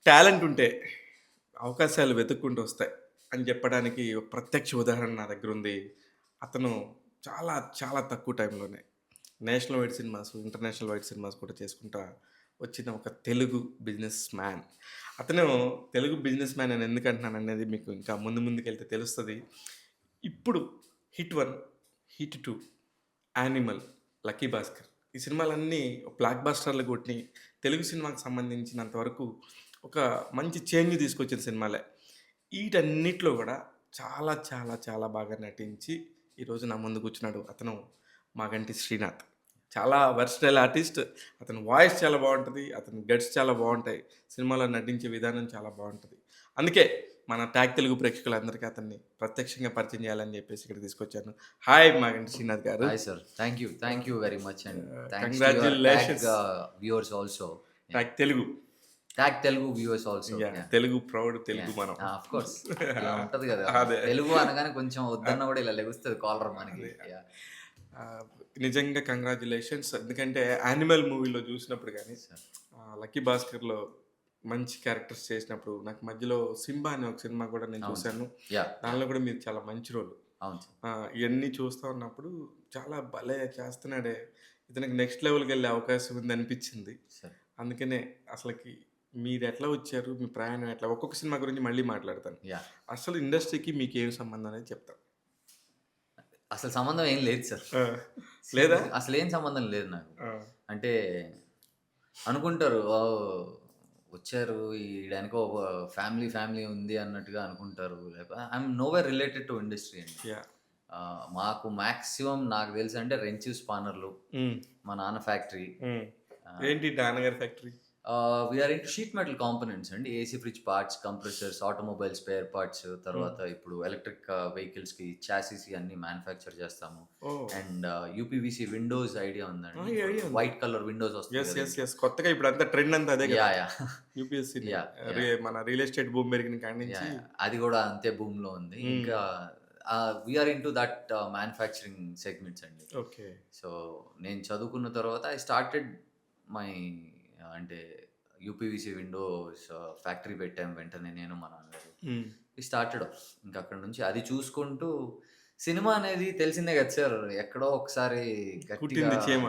Talent ఉంటే అవకాశాలు వెతుక్కుంటూ వస్తాయి అని చెప్పడానికి ఒక ప్రత్యక్ష ఉదాహరణ నా దగ్గరుంది. అతను చాలా, చాలా తక్కువ టైంలోనే national wide cinemas, international wide cinemas కూడా చేసుకుంటా వచ్చిన ఒక తెలుగు బిజినెస్ మ్యాన్. అతను తెలుగు బిజినెస్ మ్యాన్ అని ఎందుకంటున్నాననేది మీకు ఇంకా ముందుకెళ్తే తెలుస్తది. ఇప్పుడు 'hit 1', 'hit 2', 'animal', 'lucky Bhaskar' ఈ సినిమాలన్నీ బ్లాక్ బస్టర్‌లు కొట్టినయి. తెలుగు సినిమాకి సంబంధించినంత వరకు ఒక మంచి చేంజ్ తీసుకొచ్చిన సినిమాలే. ఈటన్నిటిలో గూడా చాలా, చాలా, చాలా బాగా నటించి ఈరోజు నా ముందు కూర్చున్నాడు. అతను మాగంటి శ్రీనాథ్. చాలా వెర్సటైల్ ఆర్టిస్ట్. అతని వాయిస్ చాలా బావుంటది. అతని గట్స్ చాలా బావుంటాయి. సినిమాలో నటించే విధానం చాలా బావుంటది. అందుకే మన ట్యాగ్ తెలుగు ప్రేక్షకులందరికీ అతన్ని ప్రత్యక్షంగా పరిచయం చేయాలని చెప్పేసి ఇక్కడికి తీసుకొచ్చాను. హాయ్ మాగంటి శ్రీనాథ్ గారు. Hi sir. Thank you very much, and thanks to your congratulations. viewers also. Yeah. Tag Telugu. Tag Telugu viewers also. Yeah! Yeah. Telugu proud Telugu Yeah. మనం. Of course. ఇలా ఉంటది కదా! అదే. తెలుగు అనగానే కొంచెం వద్దన్నా కూడా ఇలా లెగుస్తది కాలర్ మనకి. అదే. Yeah. నిజంగా కంగ్రాచ్యులేషన్స్. ఎందుకంటే 'యానిమల్' మూవీలో చూసినప్పుడు గాని, Sir. 'లక్కీ భాస్కర్‌లో' మంచి క్యారెక్టర్స్ చేసినప్పుడు నాకు మధ్యలో 'సింబా' అనే ఒక సినిమా కూడా నేను అవును సార్. చూసాను. Yeah. దానిలో కూడా మీరు చాలా మంచి రోల్. అవును సార్. ఇయన్నీ చూస్తా ఉన్నప్పుడు చాలా భలే చేస్తున్నాడే! ఇతనికి నెక్స్ట్ లెవెల్‌కెళ్ళే అవకాశం ఉందనిపించింది. సార్. అందుకనే అసలకి మీరెట్లా వచ్చారు? మీ ప్రయాణం ఎట్లా? ఒక్కొక్క సినిమా గురించి మళ్ళీ మాట్లాడతాను. Yeah. అసలు ఇండస్ట్రీకి మీకేం సంబంధం అనేది చెప్తా. అసలు సంబంధం ఏం లేదు సార్. ఆ! లేదా? అసలేం సంబంధం లేదు నాకు. ఆ! అంటే అనుకుంటారు వచ్చారు ఈడెనక ఒక ఫ్యామిలీ ఉంది అన్నట్టుగా అనుకుంటారు. లేకపోతే I'm nowhere related to industry అండి. యాహ్! మాకు మాక్సిమం నాకు తెలిసంటే రెంచివ్ స్పానర్లు, హ్మ్. మా నాన్న ఫ్యాక్టరీ. హ్మ్. ఆహ్, ఏంటి నాన్నగారి factory? We are into sheet metal components అండి. AC fridge parts, compressors, automobile spare parts, తర్వాత ఇప్పుడు ఎలక్ట్రిక్ వెహికల్స్‌కి చాసిస్ అన్నీ మ్యానుఫ్యాక్చర్ చేస్తాము. Oh! And UPVC windows idea ఉందండి? ఐడియా ఉంది. వైట్ కలర్ విండోస్ వస్తాయి యెస్. కదా! యెస్. యెస్. కొత్తగా ఇప్పుడంతా ట్రెండ్ అంతా అదే కదా! యాహ్! యూపీఎస్‌సీని. యాహ్! మన రియల్ ఎస్టేట్ బూమ్ పెరిగిన కాడి నుంచి. అది గూడా అంతే బూమ్‌లో ఉంది. హ్మ్. ఇంకా we are into that manufacturing segments అండి. ఓకే. సో, నేను చదువుకున్న తర్వాత ఐ స్టార్టెడ్ మై అంటే యూపీవీసీ విండోస్ ఫ్యాక్టరీ పెట్టాం వెంటనే నేను, మా నాన్నగారు. హ్మ్. We started off. ఇంక అక్కడి నుంచి అది చూసుకుంటూ సినిమా అనేది తెలిసిందే కదా సార్! ఎక్కడో ఒకసారి గట్టిగా కుట్టింది చీమ.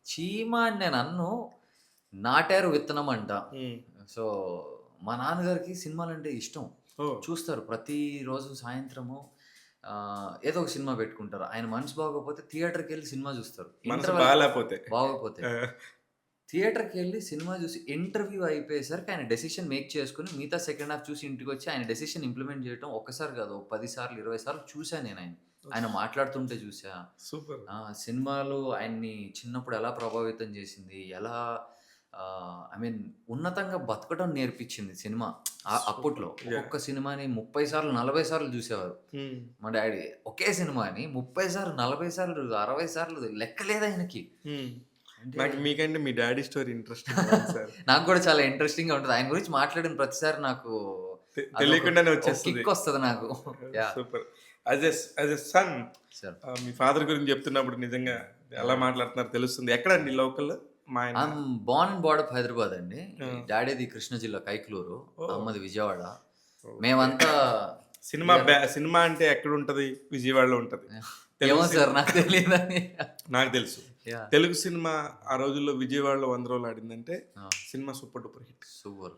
చీమ అని నేను అనను. నాటారు విత్తనం అంట. హ్మ్. సో, మా నాన్నగారికి సినిమాలంటే ఇష్టం. ఓహ్! చూస్తారు ప్రతిరోజు సాయంత్రము ఏదో ఒక సినిమా పెట్టుకుంటారు. ఆయన మనసు బాగోకపోతే థియేటర్‌కెళ్ళి సినిమా చూస్తారు. మనసు బాలేపోతే. బాగోకపోతే. ఆ! థియేటర్‌కెళ్ళి సినిమా చూసి ఇంటర్వ్యూ అయిపోయేసరికి ఆయన డెసిషన్ మేక్ చేసుకొని మిగతా సెకండ్ హాఫ్ చూసి ఇంటికొచ్చి ఆయన డెసిషన్ ఇంప్లిమెంట్ చేయటం ఒక్కసారి కాదు. ఒక 10 సార్లు, 20 సార్లు చూసా నేను ఆయన. ఆయన మాట్లాడుతుంటే చూసా. సూపర్. సినిమాలు ఆయన్ని చిన్నప్పుడు ఎలా ప్రభావితం చేసింది, ఎలా ఐ మీన్ ఉన్నతంగా బతకడం నేర్పించింది సినిమా. అప్పట్లో సూపర్. యాహ్! ఒక్కొక్క సినిమాని 30 సార్లు, 40 సార్లు చూసేవారు. హ్మ్. మా డ్యాడీ ఒకే సినిమాని 30 సార్లు, 40 సార్లు, 60 సార్లు లెక్క లేదు ఆయనకి. హ్మ్. అంటే నాకు మీకంటే మీ డ్యాడీ స్టోరీ ఇంట్రెస్టింగ్‌గా ఉంది సార్. నాకు కూడా చాలా ఇంట్రెస్టింగ్‌గా ఉంటది. ఆయన గురించి మాట్లాడిన ప్రతిసారి నాకు తెలియకుండానే ఒక వచ్చేస్తది. కిక్ వస్తది నాకు. Yeah! Super. As a son sir. మీ ఫాదర్ గురించి చెప్తున్నప్పుడు నిజంగా ఎలా మాట్లాడుతున్నారో తెలుస్తుంది. ఎక్కడండి లోకల్? మా ఆయన. I'm Born and brought up Hyderabad అండి. ఆ! డాడీది కృష్ణా జిల్లా కైకలూరు. ఓహ్! అమ్మది విజయవాడ. ఓకే. మేమంతా సినిమా అంటే ఎక్కడుంటది? విజయవాడలో ఉంటది. తెలుగు ఏమో సార్ నాకు తెలీదని. నాకు తెలుసు. యాహ్! తెలుగు సినిమా ఆ రోజుల్లో విజయవాడలో 100 రోజులు ఆడిందంటే ఆ! Cinema super duper hit. Super.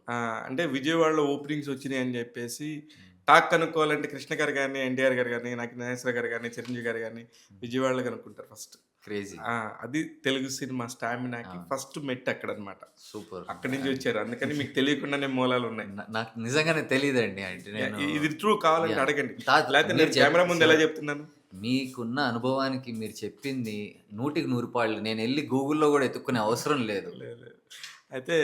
అంటే విజయవాడలో ఓపెనింగ్స్ వచ్చినాయని చెప్పేసి హ్మ్. టాక్ కనుక్కోవాలంటే కృష్ణ గారు గాని, ఎన్టీఆర్ గారు గాని, నాగేశ్వరరావు గారు గాని, చిరంజీవి గారు గాని విజయవాడలో కనుక్కుంటారు ఫస్ట్. క్రేజీ. అది తెలుగు సినిమా స్టామినాకి ఆ! ఫస్ట్ మెట్టు అక్కడనమాట. సూపర్. అక్కడి నుంచి వచ్చారు. అందుకని మీకు తెలియకుండానే మూలాలున్నాయి. నాకు నిజంగానే తెలీదండి. అంటే నేను ఇది ట్రూ కావాలంటే యాహ్! అడగండి. కాదు లేకపోతే మీరు నేను కెమెరా ముందు ఎలా సార్ చెప్తున్నాను? మీకున్న అనుభవానికి మీరు చెప్పింది 100కి 100 పాళ్ళు. నేనెళ్లి గూగుల్‌లో గూడా ఎతుక్కునే అవసరం లేదు. లేదు. లేదు. అయితే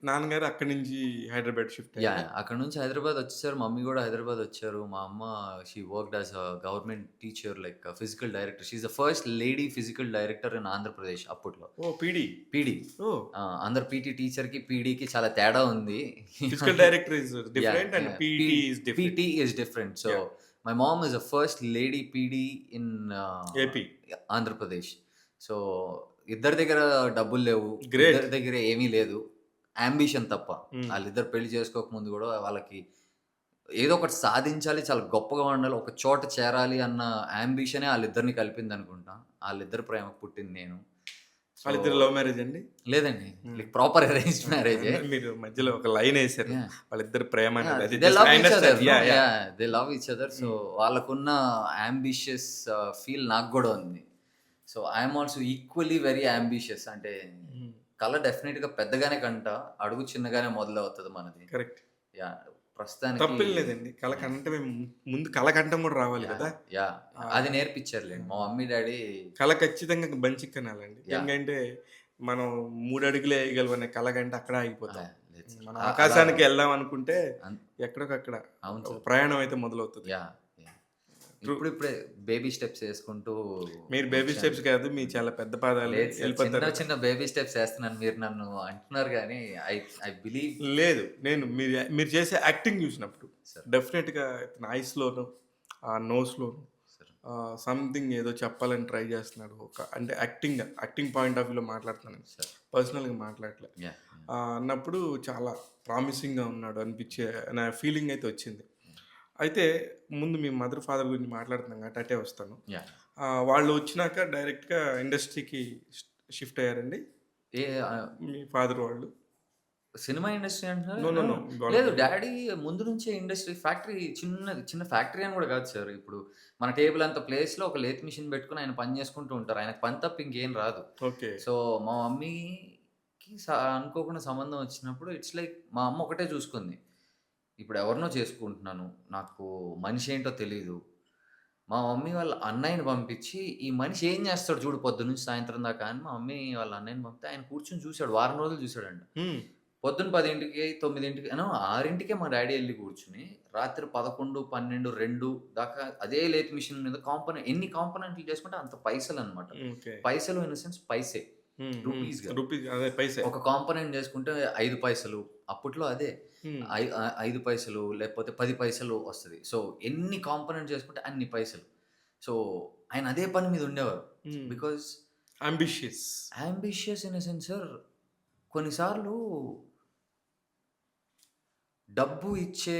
నాన్నగారు అక్కడి నుంచి హైదరాబాద్ షిఫ్ట్ యాహ్! అయ్యారా? అక్కడి నుంచి హైదరాబాద్ వచ్చేసారు. మమ్మీ గూడా హైదరాబాద్ వచ్చారు. మా అమ్మ she worked as a government teacher like physical director. She is the first lady physical director in Andhra Pradesh అప్పట్లో. ఓహ్! పీడీ. పీడీ. ఓహ్! అందరు పీటీ టీచర్‌కి, పీడీకి చాలా తేడా ఉంది. Physical director is yeah! Different and yeah! PT is different. PT is different. So, yeah! My mom is the first lady PD in AP. Andhra Pradesh. So, ఇద్దరి దగ్గర డబ్బులు లేవు. గ్రేట్. ఇద్దరి దగ్గర ఏమీ లేదు. యాంబిషన్ తప్ప. హ్మ్. ఆళ్ళిద్దరు పెళ్లి చేసుకోకముందు గూడా వాళ్ళకి ఏదో ఒకటి సాధించాలి, చాలా గొప్పగా ఉండాలి, ఒక చోట చేరాలి అన్న యాంబిషనే ఆళ్ళిద్దరిని కలిపిందనుకుంటా. ఆళ్ళిద్దరి ప్రేమకు పుట్టింది నేను. సో వాళ్ళిద్దరు లవ్ మ్యారేజ్ అండి? లేదండి. హ్మ్. లైక్ ప్రాపర్ అరేంజ్డ్ ఆ! మ్యారేజే. మీరు మధ్యలో ఒక లైనేశారు. యాహ్! వాళ్ళిద్దరి ప్రేమ అనేది. అది they just love I each other. Understand. No yeah! Yeah! Yeah! They love each other. So, hmm. వాళ్ళకున్న యాంబిషియస్ ఫీల్ నాకు గూడా ఉంది. So, I am also equally very ambitious. అంటే హ్మ్. కల డెఫినిట్‌గా పెద్దగానే కంటా. అడుగు చిన్నగానే మొదలవుతది మనది. కరెక్ట్. యాహ్! ప్రస్తుతానికి తప్పేం లేదండి. కల యాహ్! కంటమే ముందు కల కంఠం గూడా రావాలి యాహ్! గదా! యాహ్! అది ఆహ్, నేర్పిచ్చారులెండి. మా హ్మ్. మమ్మీ, డ్యాడీ కల ఖచ్చితంగా మంచిగ కనాలండి. యాహ్! ఎందుకంటే మనం 3 అడుగులే ఎయగలమనే కల కంటే అక్కడే ఆ! ఆగిపోతాం. లేదు సార్. మనం అలా ఆకాశానికి ఎళ్దాం అనుకుంటే అన్ ఎక్కడికక్కడ అవును ఒక సార్. ప్రయాణం అయితే మొదలవుతది. యాహ్! యాహ్! ట్రూ. ఇప్పుడిప్పుడే బేబీ స్టెప్స్ యేసుకుంటూ మీరు బేబీ వచ్చాను. స్టెప్స్ కాదు. మీ చాలా పెద్ద పాదాలు లేదు సార్. చిన్న ఎళ్ళిపోతారు. చిన్న బేబీ స్టెప్స్ ఏస్తున్నాను. మీరు నన్ను అంటున్నారు గానీ ఐ ఐ బిలీవ్ లేదు. నేను మీరు చేసే యాక్టింగ్ జూసినప్పుడు సార్. డెఫినిట్‌గా ఇతని ఐస్‌లోను, ఆ నోస్‌లోను సార్. సంథింగ్ ఏదో చెప్పాలని ట్రై జేస్తున్నాడు. అంటే యాక్టింగ్ పాయింట్ ఆఫ్ వ్యూలో మాట్లాడుతున్నాను. సార్. పర్సనల్‌గా మాట్లాడట్లే. యాహ్! అన్నప్పుడు చాలా ప్రామిసింగ్‌గా ఉన్నాడు అనిపించే నా ఫీలింగ్ అయితే వచ్చింది. యాహ్! అయితే ముందు మీ మదర్, ఫాదర్ గురించి మాట్లాడుతున్నాం కాబట్టి అటే వస్తాను. యాహ్! వాళ్ళు వచ్చినాక డైరెక్ట్‌గా ఇండస్ట్రీకి షిఫ్ట్ అయ్యారండి? ఏ ఆహ్, మీ ఫాదర్ వాళ్ళు? సినిమా ఇండస్ట్రీ అంటున్నారా? నో. నో. నో. లేదు డ్యాడీ ముందు నుంచే ఇండస్ట్రీ ఫ్యాక్టరీ చిన్న ఫ్యాక్టరీ అని గూడా గాదు సార్. ఇప్పుడు మన టేబుల్ అంత ప్లేస్‌లో ఒక లేత్ మిషన్ బెట్టుకొని ఆయన పని జేసుకుంటూ ఉంటారు. ఆయనకు పని తప్ప ఇంకేం రాదు. ఓకే. సో, మా మమ్మీకి అనుకోకుండా సంబంధం వచ్చినప్పుడు ఇట్స్ లైక్ మా అమ్మ ఒకటే చూసుకుంది. ఇప్పుడు ఎవరినో చేసుకుంటున్నాను. నాకు మనిషి ఏంటో తెలీదు. మా మమ్మీ వాళ్ళ అన్నయ్యని పంపించి, ఈ మనిషి ఏం చేస్తాడు చూడు పొద్దున్నుంచి సాయంత్రం దాకా అని మా మమ్మీ వాళ్ళ అన్నయ్యని పంపితే ఆయన కూర్చొని చూసాడు. వారం రోజులు చూసాడంట. హ్మ్. పొద్దున్న 10కి, 9కి 6కే మా డ్యాడీ ఎళ్లి కూర్చొని, రాత్రి 11, 12, 2 దాకా అదే లేత్ మిషన్ మీద ఎన్ని కాంపోనెంట్‌లు చేసుకుంటే అంత పైసలనమాట. ఓకే. పైసలు ఇన్ ద సెన్స్ పైసే. హ్మ్. హ్మ్. రూపీస్ గాదు. రూపీస్ అదే పైసే. ఒక కాంపోనెంట్ చేసుకుంటే 5 పైసలు. అప్పట్లో అదే. హ్మ్. 5 పైసలు లేకపోతే 10 పైసలు వస్తది. సో, ఎన్ని కాంపోనెంట్ చేసుకుంటే అన్ని పైసలు. సో, ఆయన అదే పని మీద ఉండేవారు. హ్మ్. Because ambitious. Ambitious in a sense sir కొన్నిసార్లు డబ్బు ఇచ్చే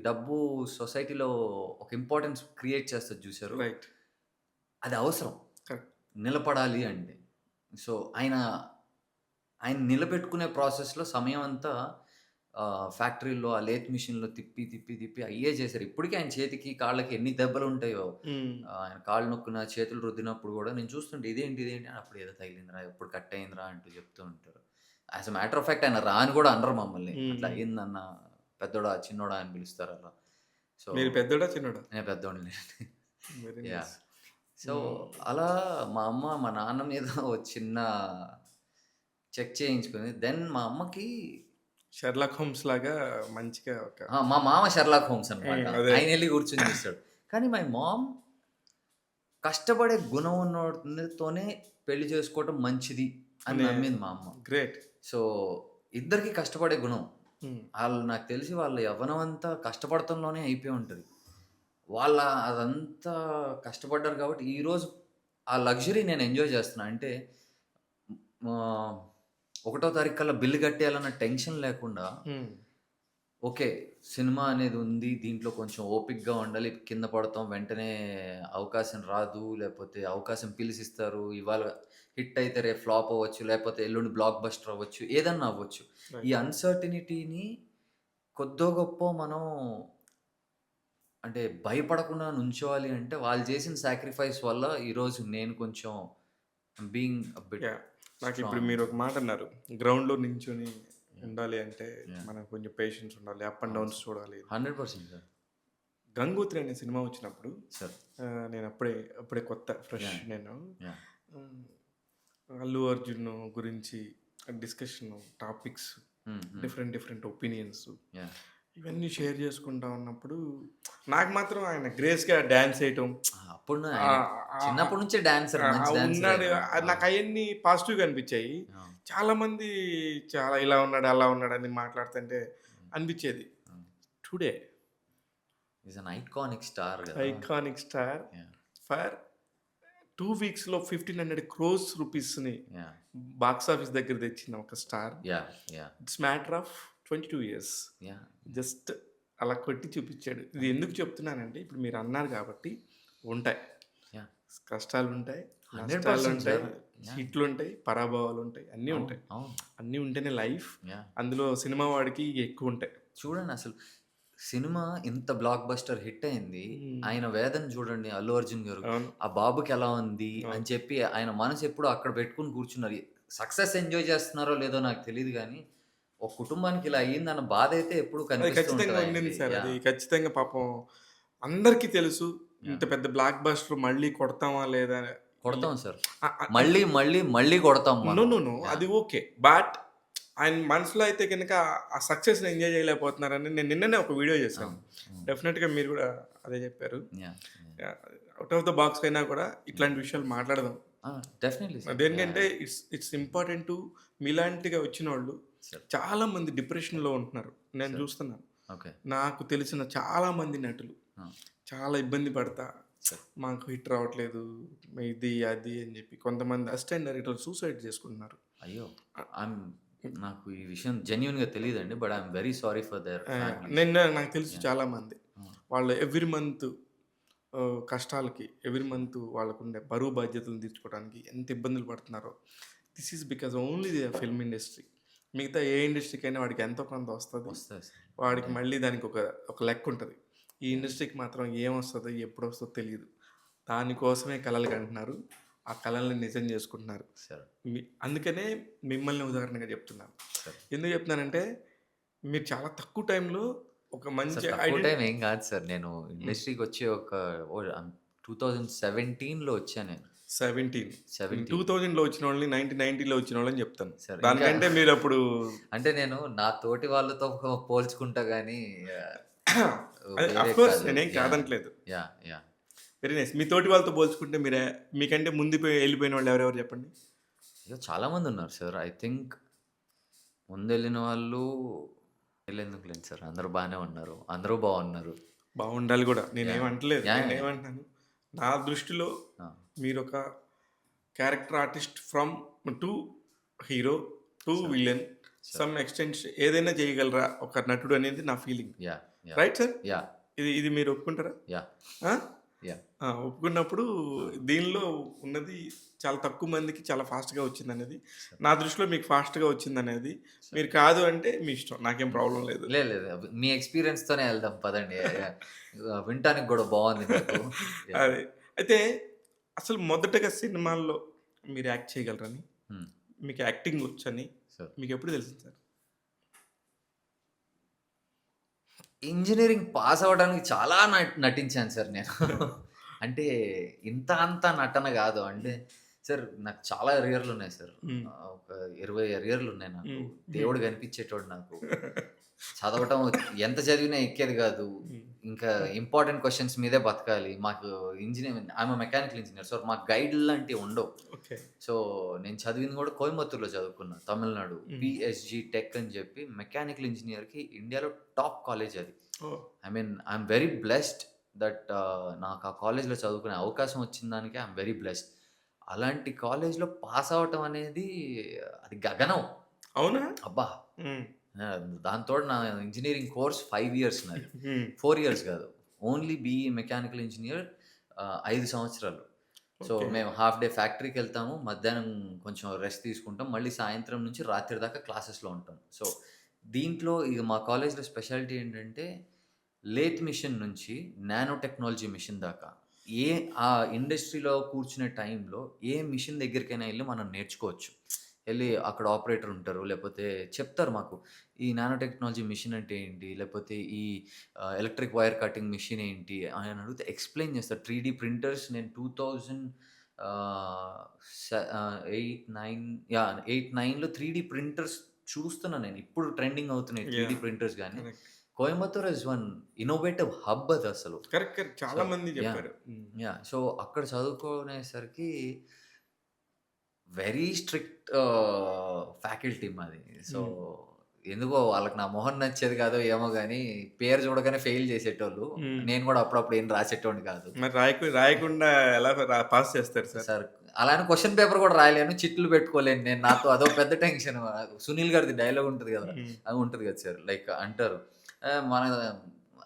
డబ్బు సొసైటీలో ఒక ఇంపార్టెన్స్ క్రియేట్ చేస్తది చూసారు? రైట్. అది అవసరం. కరెక్ట్. నిలబడాలి అంటే. సో, ఆయన నిలబెట్టుకునే ప్రాసెస్‌లో సమయం అంతా ఫ్యాక్టరీలో ఆ లేత్ మిషన్‌లో తిప్పి అయ్యే చేశారు. ఇప్పటికి ఆయన చేతికి, కాళ్ళకి ఎన్ని దెబ్బలుంటాయో. హ్మ్. ఆయన కాళ్ళు నొక్కిన, చేతులు రుద్దినప్పుడు గూడా నేను చూస్తుంటే ఇదేంటి అప్పుడు ఏదో తగిలిందిరా, ఎప్పుడు కట్ అయిందిరా అంటూ చెప్తూ ఉంటారు. As a matter of fact ఆయన రా అని గూడా అనరు మమ్మల్ని. హ్మ్. అట్లా హ్మ్. అయిందన్న పెద్దోడా, చిన్నోడా అని పిలుస్తారు అలా. సో, మీరు పెద్దోడా? చిన్నోడా? నేను పెద్దోడినేనండి. Very yeah! Nice. So, hmm. అలా మా అమ్మ, మా నాన్న మీద ఓ చిన్న చెక్ చేయించుకుంది. దెన్ మా అమ్మకి 'షెర్లాక్ హోమ్స్' లాగా మంచిగా ఒక మా మామ 'షెర్లాక్ హోమ్స్' అనమాట. అదే. ఆయనెళ్లి కూర్చొని చూస్తాడు. కానీ మై మామ్ కష్టపడే గుణం ఉన్నోడితోనే పెళ్లి చేసుకోవటం మంచిది అని అనే నమ్మింది మా అమ్మ. గ్రేట్. సో, ఇద్దరికీ కష్టపడే గుణం. హ్మ్. నాకు తెలిసి వాళ్ళ యవ్వనం అంతా కష్టపడతంలోనే అయిపోయి ఉంటది. వాళ్ళ అదంతా కష్టపడ్డారు కాబట్టి ఈరోజు ఆ లగ్జరీ నేను ఎంజాయ్ చేస్తున్నా. అంటే ఆహ్, ఒకటో తారీఖు కల్లా బిల్ కట్టేయాలన్న టెన్షన్ లేకుండా హ్మ్. ఓకే. సినిమా అనేది ఉంది. దీంట్లో కొంచెం ఓపికగా ఉండాలి. కింద పడతాం. వెంటనే అవకాశం రాదు. లేపోతే అవకాశం పిలిసిస్తారు. ఇవాళ హిట్ అయితే రేపు ఫ్లాప్ అవ్వచ్చు. లేపోతే ఎల్లుండి బ్లాక్ బస్టర్ అవ్వచ్చు. ఏదన్నా అవ్వచ్చు. ఈ రైట్. అన్‌సర్టనిటీని కొద్దో గొప్పో మనం అంటే భయపడకుండా నుంచోవాలి అంటే వాళ్ళు చేసిన సాక్రిఫైస్ వల్ల ఈరోజు నేను కొంచెం బీయింగ్ ఎ బిట్ యాహ్! నాకిప్పుడు స్ట్రాంగ్. మీరొక మాటన్నారు. గ్రౌండ్‌లో నించొని యాహ్! ఉండాలి అంటే యాహ్! మనకు కొంచెం పేషెన్స్ ఉండాలి. అప్ అండ్ అవును డౌన్స్ సార్. చూడాలి. 100% సార్. 'గంగోత్రి' అనే సినిమా వచ్చినప్పుడు సార్. నేను అప్పుడే కొత్త ఫ్రెష్ యాహ్! నేను. యాహ్! హ్మ్. అల్లు అర్జున్ గురించి డిస్కషను, టాపిక్స్, హ్మ్. హ్మ్. Different opinions yeah! ఇవన్నీ షేర్ చేసుకుంటా ఉన్నప్పుడు నాకు మాత్రం ఆయన గ్రేస్‌గా డాన్స్ ఏయటం అప్పుడు ఆయన ఆహ్, ఆహ్, చిన్నప్పటి నుంచే డాన్సర్. మంచి డాన్సరే ఉన్నాడు. ఆయన. ఆ! నాకు అయన్నీ పాజిటివ్‌గా అనిపించాయి. ఆ! చాలామంది చాలా ఇలా ఉన్నాడు, అలా ఉన్నాడని మాట్లాడుతుంటే హ్మ్. అనిపించేది. Hmm. Today is an iconic star గదా! Iconic star yeah! ఫర్ 2 వీక్స్‌లో 1,500 క్రోర్స్ రూపీస్‌ని యాహ్! బాక్స్ ఆఫీస్ దగ్గర తెచ్చిన ఒక star. Yeah! Yeah! It's matter of 22 years. Yeah! Just అలా కొట్టి చూపిచ్చాడు. ఇది ఎందుకు చెప్తున్నానంటే, ఇప్పుడు మీరు అన్నారు కాబట్టి ఉంటాయి. యాహ్! కష్టాలుంటాయి, 100% నష్టాలుంటాయి, సార్. యాహ్! హిట్లుంటాయి, పరాభవాలుంటాయి, అన్నీ అవును. ఉంటాయి. అవును. అన్నీ ఉంటేనే లైఫ్. యాహ్! అందులో సినిమా వాడికి ఎక్కువుంటాయి. చూడండి అసలు సినిమా ఇంత బ్లాక్ బస్టర్ హిట్ అయింది. హ్మ్. ఆయన వేదన చూడండి 'అల్లు అర్జున్' గారు. అవును. ఆ బాబుకి ఎలా ఉంది అని అవును. చెప్పి ఆయన మనసు ఎప్పుడో అక్కడ పెట్టుకొని కూర్చున్నారు. సక్సెస్ ఎంజాయ్ చేస్తున్నారో లేదో నాకు తెలీదు గానీ, ఒక కుటుంబానికి ఇలా అయ్యిందన్న బాధైతే ఎప్పుడు అది కనిపిస్తూ ఖచ్చితంగా ఉంటది ఉండింది ఆయనది. సార్. అది యాహ్! ఖచ్చితంగా పాపం అందరికీ తెలుసు. ఇంత యాహ్! పెద్ద బ్లాక్ బస్టర్ మళ్ళీ కొడతామా లేదా ఈ కొడతాం సార్. అ అ మళ్ళీ, మళ్ళీ, మళ్ళీ కొడతాం నో. మనం. నో. నో. యాహ్! అది ఓకే. బట్ ఆయన మనసులో అయితే గనక ఆ సక్సెస్‌ని ఎంజాయ్ చేయలేకపోతున్నారని నేను నిన్ననే ఒక వీడియో చేశాను. అవును. అవును. డెఫినిట్‌గా మీరు గూడా అదే చెప్పారు. Yeah! Yeah! Yeah! Out of the box అయినా కూడా యాహ్! ఇట్లాంటి విషయాలు మాట్లాడదాం. ఆ! Definitely sir. యాహ్! దేనికంటే yeah! It's it's important to మీలాంటిగా వచ్చినోళ్ళు సార్. చాలా మంది డిప్రెషన్‌లో ఉంటున్నారు. నేను సార్. చూస్తున్నాను. ఓకే. నాకు తెలిసిన చాలా మంది నటులు ఆ! చాలా ఇబ్బంది పడతా సార్. మాకు హిట్ రావట్లేదు. ఇది, అది అని చెప్పి కొంతమంది అసిస్టెంట్ డైరెక్టర్లు సూసైడ్ చేసుకుంటున్నారు. అయ్యో! ఆహ్, ఐయామ్ నాకు ఈ విషయం జెన్యూన్‌గా తెలీదండి. But I'm very sorry for their families. నాకు తెలుసు యాహ్! చాలామంది. ఆ! వాళ్ళు ఎవ్రీ మంత్ కష్టాలకి ఎవ్రీ మంత్ వాళ్ళకుండే బరువు బాధ్యతలను తీర్చుకోవడానికి ఎంత ఇబ్బందులు పడుతున్నారో. This is because only the film industry. మిగతా ఏ ఇండస్ట్రీకైనా వాడికి ఎంతో కొంత వస్తది. వస్తది సార్. వాడికి అంటే మళ్ళీ దానికి ఒక లెక్కుంటది. ఈ యాహ్! ఇండస్ట్రీకి మాత్రం ఏమొస్తదో, ఎప్పుడొస్తదో తెలీదు. దానికోసమే కలలు కంటున్నారు. ఆ కలల్ని నిజం చేసుకుంటున్నారు. సార్. అందుకనే మిమ్మల్ని ఉదాహరణగా చెప్తున్నాను. సార్. ఎందుకు చెప్తున్నానంటే, మీరు చాలా తక్కువ టైంలో ఒక సార్ మంచి తక్కువ టైం ఏం గాదు సార్. నేను హ్మ్. ఇండస్ట్రీకొచ్చి ఒక ఓ 2017లో వచ్చా నేను. 17 17 2000లో వచ్చినోళ్ళని 1990లో వచ్చినోళ్ళని చెప్తాను. సార్. ఇంకా దానికంటే మీరప్పుడు అంటే నేను నా తోటి వాళ్ళతో పోల్చుకుంటా గానీ అది వేరే అఫ్‌కోర్స్ కాదు. నేనేం యాహ్! కాదనట్లేదు. యాహ్! యాహ్! Very nice. మీ తోటి వాళ్ళతో పోల్చుకుంటే మీకంటే ముందు ఎళ్ళిపోయినోళ్ళు ఎవరెవరు చెప్పండి? అయ్యో! చాలా మందున్నారు సార్. ఐ థింక్ ముందెళ్ళిన వాళ్ళు వీళ్ళెందుకులేండి సార్. అందరూ బానే ఉన్నారు. అందరూ బావున్నారు. బావుండాలి గూడా. యాహ్! నేనేమంటలేదు. యాహ్! యాహ్! నేనేమంటున్నాను, నా దృష్టిలో ఆ! మీరొక character artist from to hero, to sir. Villain, sir. Some extent ఏదైనా చేయగలరా ఒక నటుడు అనేది నా feeling. Yeah! Yeah! Right sir? Yeah! ఇది మీరు ఒప్పుకుంటారా? యాహ్! ఆ? యాహ్! ఆ! ఒప్పుకున్నప్పుడు ఆ! దీనిలో ఉన్నది చాలా తక్కువ మందికి చాలా ఫాస్ట్‌గా వచ్చిందనేది, సార్. నా దృష్టిలో మీకు ఫాస్ట్‌గా వచ్చిందనేది, సార్. మీరు కాదు అంటే మీ ఇష్టం. నాకేం హ్మ్. ప్రాబ్లమ్ లేదు. లేదు లేదు. మీ ఎక్స్‌పీరియన్స్‌తోనే ఎళ్దాం పదండి. యాహ్! వినటానికి గూడా బావుంది నాకు. యాహ్! అది. అయితే అసలు మొదటగా సినిమాల్లో మీరు యాక్ట్ చేయగలరని, హ్మ్. మీకు యాక్టింగ్ వచ్చని సార్. మీకెప్పుడు తెలిసింది సార్? ఇంజినీరింగ్ పాస్ అవ్వడానికి చాలా నటించాను సార్ నేను. అంటే ఇంత అంత నటన గాదు. అంటే హ్మ్. సార్ నాకు చాలా అరియర్‌లున్నాయి సార్. హ్మ్. ఒక 20 అరియర్‌లున్నాయి నాకు. హ్మ్. హ్మ్. దేవుడు కనిపించేటోడు నాకు. చదవటం ఎంత చదివినా ఎక్కేది గాదు. హ్మ్. ఇంకా ఇంపార్టెంట్ క్వెషన్స్ మీదే బతకాలి. మాకు I'm a mechanical engineer. So, మాకు గైడ్‌లు లాంటివి ఉండవు. ఓకే. సో, నేను చదివింది గూడా కోయంబత్తూర్‌లో చదువుకున్నా. తమిళనాడు. హ్మ్. పీఎస్‌జీ టెక్ అని జెప్పి మెకానికల్ ఇంజినీర్‌కి ఇండియాలో టాప్ కాలేజ్ అది. ఓహ్! ఐయామ్ వెరీ బ్లెస్డ్ దట్ నాకు ఆ కాలేజ్‌లో చదువుకునే అవకాశం వచ్చిన దానికి ఐయామ్ వెరీ బ్లెస్డ్. అలాంటి కాలేజ్‌లో పాస్ అవ్వటం అనేది అది గగనం. అవునా? అబ్బా! హ్మ్. ఆ! దానికి తోడు నా ఇంజినీరింగ్ కోర్స్ 5 ఇయర్స్ నాది. హ్మ్. 4 ఇయర్స్ గాదు. ఓన్లీ బీఈ మెకానికల్ ఇంజినీర్ 5 సంవత్సరాలు. So, okay. మేము హాఫ్ డే ఫ్యాక్టరీకెళ్తాము. మధ్యాహ్నం కొంచెం రెస్ట్ తీసుకుంటాం. మళ్ళీ సాయంత్రం నుంచి రాత్రి దాకా క్లాసెస్‌లో ఉంటాం. సో, దీంట్లో ఇగ మా కాలేజ్‌లో స్పెషాలిటీ ఏంటంటే, లేత్ మిషన్ నుంచి నానో టెక్నాలజీ మిషన్ దాకా ఏ ఆ ఇండస్ట్రీలో కూర్చునే టైంలో ఏ మిషన్ దగ్గరికైనా ఎళ్లి మనం నేర్చుకోవచ్చు. ఎళ్లి అక్కడ ఆపరేటర్ ఉంటారు. లేపోతే చెప్తారు మాకు. ఈ నానో టెక్నాలజీ మిషన్ అంటే ఏంటి? లేపోతే ఈ ఎలక్ట్రిక్ వైర్ కటింగ్ మిషన్ ఏంటి? అని అడిగితే ఎక్స్‌ప్లెయిన్ చేస్తారు. 3డీ ప్రింటర్స్ నేను 2000 8, 9 8, 9లో 3డీ ప్రింటర్స్ చూస్తున్నా నేను. ఇప్పుడు ట్రెండింగ్ అవుతున్నాయి 3డీ యాహ్! ప్రింటర్స్ గాని. Correct. Coimbatore is one innovative hub అదసలు. కరెక్ట్. కరెక్ట్. సో చాలా మంది యాహ్! చెప్పారు. హ్మ్. యాహ్! సో, అక్కడ చదువుకునేసరికి వెరీ స్ట్రిక్ట్ ఫ్యాకల్టీ మాది. So, hmm. ఎందుకో వాళ్ళకి నా మొహం నచ్చేది కాదో ఏమో గానీ, పేరు చూడగానే ఫెయిల్ చేసేటోళ్ళు. హ్మ్. నేను గూడా అప్పుడప్పుడు ఏం రాసేటోడిని కాదు. మరి రాయకుండా ఎలా పాస్ చేస్తారు సార్? సార్ అలా అని క్వెషన్ పేపర్ కూడా రాయలేను. చిట్లు పెట్టుకోలేను నేను. నాతో అదో పెద్ద టెన్షన్. సునీల్ గారిది డైలాగ్ ఉంటది గదా! హ్మ్. అది ఉంటది కదా సార్. లైక్ అంటారు. మన